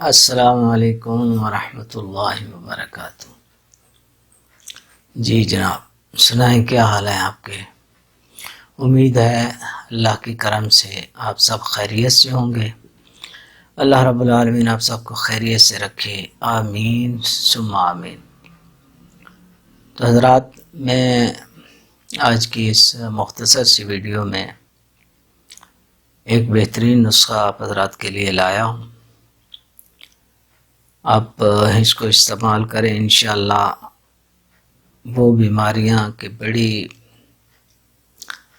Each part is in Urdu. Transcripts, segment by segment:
السلام علیکم ورحمۃ اللہ وبرکاتہ۔ جی جناب، سنائیں کیا حال ہے آپ کے؟ امید ہے اللہ کی کرم سے آپ سب خیریت سے ہوں گے۔ اللہ رب العالمین آپ سب کو خیریت سے رکھے، آمین ثم آمین۔ تو حضرات، میں آج کی اس مختصر سی ویڈیو میں ایک بہترین نسخہ آپ حضرات کے لیے لایا ہوں۔ آپ اس کو استعمال کریں، انشاءاللہ وہ بیماریاں کہ بڑی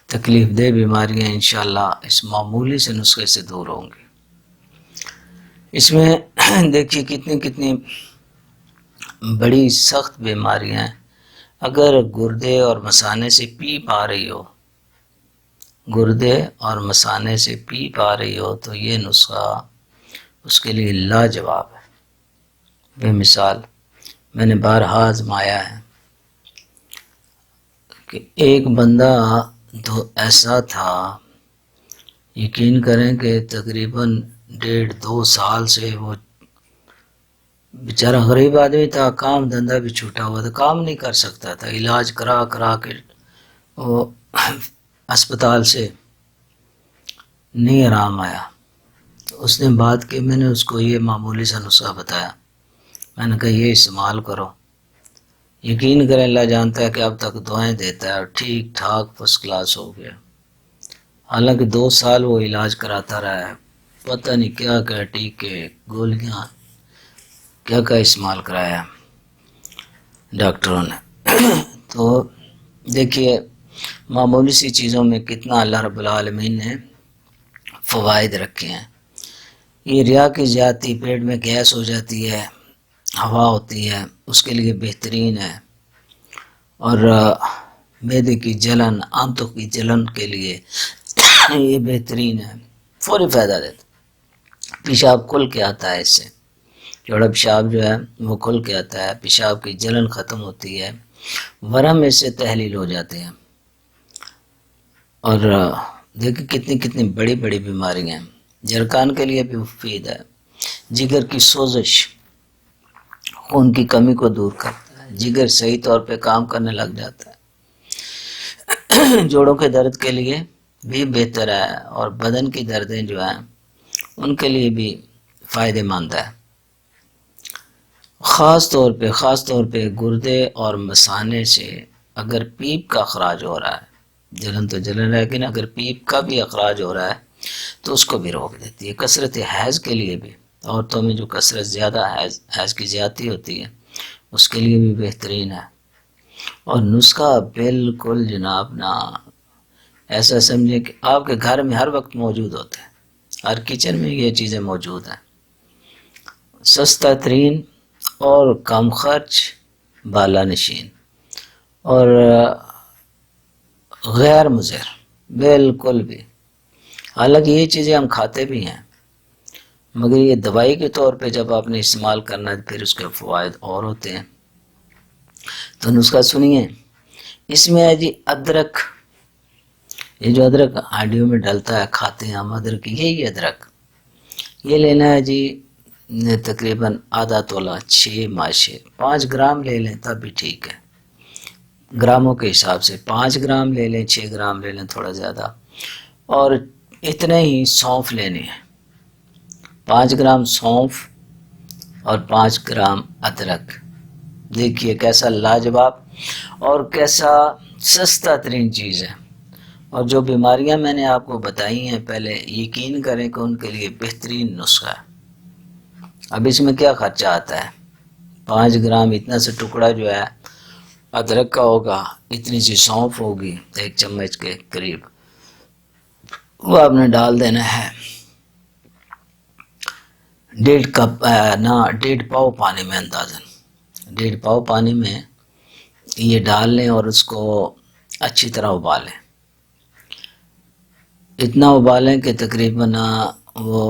تکلیف دہ بیماریاں انشاءاللہ اس معمولی سے نسخے سے دور ہوں گی۔ اس میں دیکھیے کتنی بڑی سخت بیماریاں ہیں۔ اگر گردے اور مثانے سے پیپ آ رہی ہو، گردے اور مثانے سے پیپ آ رہی ہو تو یہ نسخہ اس کے لیے لاجواب ہے۔ بے مثال میں نے بارہا آزمایا ہے کہ ایک بندہ تو ایسا تھا، یقین کریں کہ تقریباً 1.5-2 سال سے وہ بیچارہ غریب آدمی تھا، کام دھندہ بھی چھوٹا ہوا تھا، کام نہیں کر سکتا تھا، علاج کرا کے وہ اسپتال سے نہیں آرام آیا۔ تو اس نے بات کی، میں نے اس کو یہ معمولی سا نسخہ بتایا، میں نے کہا یہ استعمال کرو۔ یقین کریں اللہ جانتا ہے کہ اب تک دعائیں دیتا ہے اور ٹھیک ٹھاک فرسٹ کلاس ہو گیا۔ حالانکہ 2 سال وہ علاج کراتا رہا ہے، پتہ نہیں کیا کیا ٹیکے گولیاں کیا استعمال کرایا ڈاکٹروں نے۔ تو دیکھیے معمولی سی چیزوں میں کتنا اللہ رب العالمین نے فوائد رکھے ہیں۔ یہ ریا کی زیادتی، پیٹ میں گیس ہو جاتی ہے، ہوا ہوتی ہے، اس کے لیے بہترین ہے۔ اور معدے کی جلن، آنتوں کی جلن کے لیے یہ بہترین ہے، فوری فائدہ دیتا ہے۔ پیشاب کھل کے آتا ہے، اس سے چوڑا پیشاب جو ہے وہ کھل کے آتا ہے، پیشاب کی جلن ختم ہوتی ہے، ورم اس سے تحلیل ہو جاتے ہیں۔ اور دیکھیں کتنی بڑی بیماریاں ہیں۔ جرکان کے لیے بھی مفید ہے، جگر کی سوزش، خون کی کمی کو دور کرتا ہے، جگر صحیح طور پہ کام کرنے لگ جاتا ہے۔ جوڑوں کے درد کے لیے بھی بہتر ہے، اور بدن کی دردیں جو ہیں ان کے لیے بھی فائدہ مند ہے۔ خاص طور پہ گردے اور مثانے سے اگر پیپ کا اخراج ہو رہا ہے، جلن تو جلن ہے، لیکن اگر پیپ کا بھی اخراج ہو رہا ہے تو اس کو بھی روک دیتی ہے۔ کثرت حیض کے لیے بھی، عورتوں میں جو کثرت زیادہ حیض کی زیادتی ہوتی ہے اس کے لیے بھی بہترین ہے۔ اور نسخہ بالکل جناب نا ایسا سمجھے کہ آپ کے گھر میں ہر وقت موجود ہوتے ہیں، ہر کچن میں یہ چیزیں موجود ہیں۔ سستا ترین اور کم خرچ، بالا نشین اور غیر مضر بالکل بھی۔ حالانکہ یہ چیزیں ہم کھاتے بھی ہیں، مگر یہ دوائی کے طور پہ جب آپ نے استعمال کرنا ہے پھر اس کے فوائد اور ہوتے ہیں۔ تو نسخہ سنیے، اس میں ہے جی ادرک، یہ جو ادرک ہڈیوں میں ڈلتا ہے، کھاتے ہیں ہم ادرک، یہی ادرک یہ لینا ہے جی تقریباً آدھا تولہ، 6 ماشے، 5 گرام لے لیں تب بھی ٹھیک ہے، گراموں کے حساب سے 5 گرام لے لیں، 6 گرام لے لیں تھوڑا زیادہ۔ اور اتنے ہی سونف لینے ہیں، 5 گرام سونف اور 5 گرام ادرک۔ دیکھیے کیسا لاجواب اور کیسا سستا ترین چیز ہے۔ اور جو بیماریاں میں نے آپ کو بتائی ہیں پہلے، یقین کریں کہ ان کے لیے بہترین نسخہ ہے۔ اب اس میں کیا خرچہ آتا ہے؟ 5 گرام اتنا سا ٹکڑا جو ہے ادرک کا ہوگا، اتنی سی سونف ہوگی 1 چمچ کے قریب، وہ آپ نے ڈال دینا ہے 1.5 پاؤ پانی میں، اندازاً 1.5 پاؤ پانی میں یہ ڈال لیں اور اس کو اچھی طرح ابالیں۔ اتنا ابالیں کہ تقریباً وہ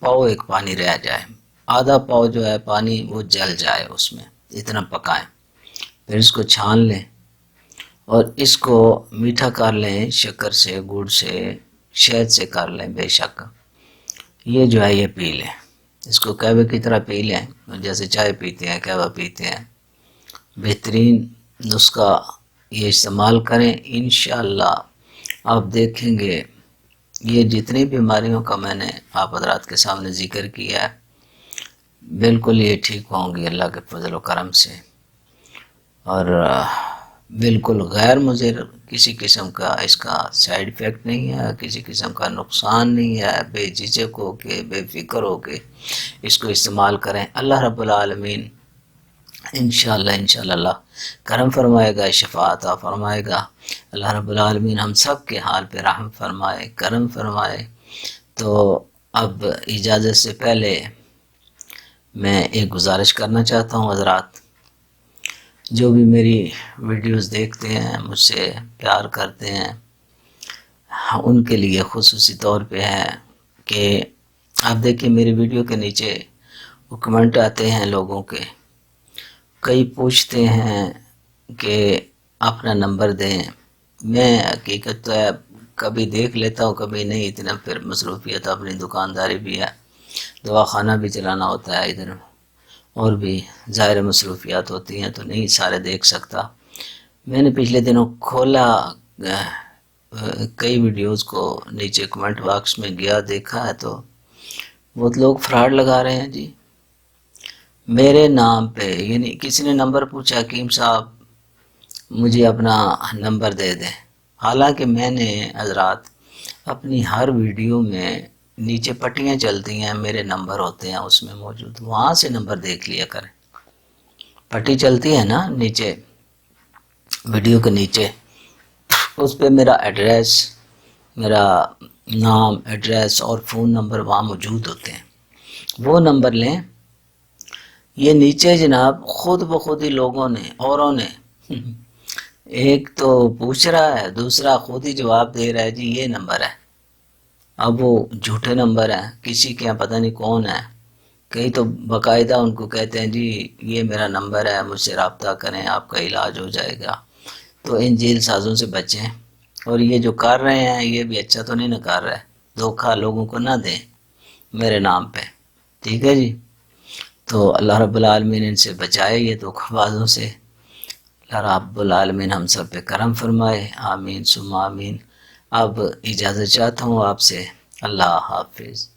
پاؤ 1 پانی رہ جائے، آدھا پاؤ جو ہے پانی وہ جل جائے اس میں، اتنا پکائیں۔ پھر اس کو چھان لیں اور اس کو میٹھا کر لیں، شکر سے، گڑ سے، شہد سے کر لیں، بے شک یہ جو ہے یہ پی لیں۔ اس کو قہوے کی طرح پی لیں، جیسے چائے پیتے ہیں قہوہ پیتے ہیں۔ بہترین نسخہ یہ استعمال کریں، انشاءاللہ آپ دیکھیں گے یہ جتنی بیماریوں کا میں نے آپ حضرات کے سامنے ذکر کیا ہے بالکل یہ ٹھیک ہوں گی اللہ کے فضل و کرم سے، اور بالکل غیر مضر، کسی قسم کا اس کا سائیڈ ایفیکٹ نہیں ہے، کسی قسم کا نقصان نہیں ہے۔ بے جھجک ہو کے، بے فکر ہو کے اس کو استعمال کریں، اللہ رب العالمین انشاءاللہ اللہ کرم فرمائے گا، شفا عطا فرمائے گا۔ اللہ رب العالمین ہم سب کے حال پہ رحم فرمائے، کرم فرمائے۔ تو اب اجازت سے پہلے میں ایک گزارش کرنا چاہتا ہوں، حضرات جو بھی میری ویڈیوز دیکھتے ہیں، مجھ سے پیار کرتے ہیں، ان کے لیے خصوصی طور پہ ہے کہ آپ دیکھیں میری ویڈیو کے نیچے وہ کمنٹ آتے ہیں لوگوں کے، کئی پوچھتے ہیں کہ اپنا نمبر دیں۔ میں حقیقت تو ہے کبھی دیکھ لیتا ہوں کبھی نہیں، اتنا پھر مصروفیت اپنی دکانداری بھی ہے، دواخانہ بھی چلانا ہوتا ہے ادھر، اور بھی ظاہر مصروفیات ہوتی ہیں تو نہیں سارے دیکھ سکتا۔ میں نے پچھلے دنوں کھولا کئی ویڈیوز کو، نیچے کمنٹ باکس میں گیا دیکھا ہے تو بہت لوگ فراڈ لگا رہے ہیں جی میرے نام پہ، یعنی کسی نے نمبر پوچھا حکیم صاحب مجھے اپنا نمبر دے دیں، حالانکہ میں نے حضرات اپنی ہر ویڈیو میں نیچے پٹیاں چلتی ہیں، میرے نمبر ہوتے ہیں اس میں موجود، وہاں سے نمبر دیکھ لیا کریں۔ پٹی چلتی ہے نا نیچے ویڈیو کے نیچے، اس پہ میرا ایڈریس، میرا نام، ایڈریس اور فون نمبر وہاں موجود ہوتے ہیں، وہ نمبر لیں۔ یہ نیچے جناب خود بخود ہی لوگوں نے، اوروں نے ایک تو پوچھ رہا ہے، دوسرا خود ہی جواب دے رہا ہے جی یہ نمبر ہے۔ اب وہ جھوٹے نمبر ہیں، کسی کے پتہ نہیں کون ہے، کئی تو باقاعدہ ان کو کہتے ہیں جی یہ میرا نمبر ہے، مجھ سے رابطہ کریں آپ کا علاج ہو جائے گا۔ تو ان جیل سازوں سے بچیں، اور یہ جو کر رہے ہیں یہ بھی اچھا تو نہیں نہ کر رہے، دھوکہ لوگوں کو نہ دیں میرے نام پہ، ٹھیک ہے جی۔ تو اللہ رب العالمین ان سے بچائے یہ دھوکہ بازوں سے، اللہ رب العالمین ہم سب پہ کرم فرمائے، آمین ثم آمین۔ اب اجازت چاہتا ہوں آپ سے، اللہ حافظ۔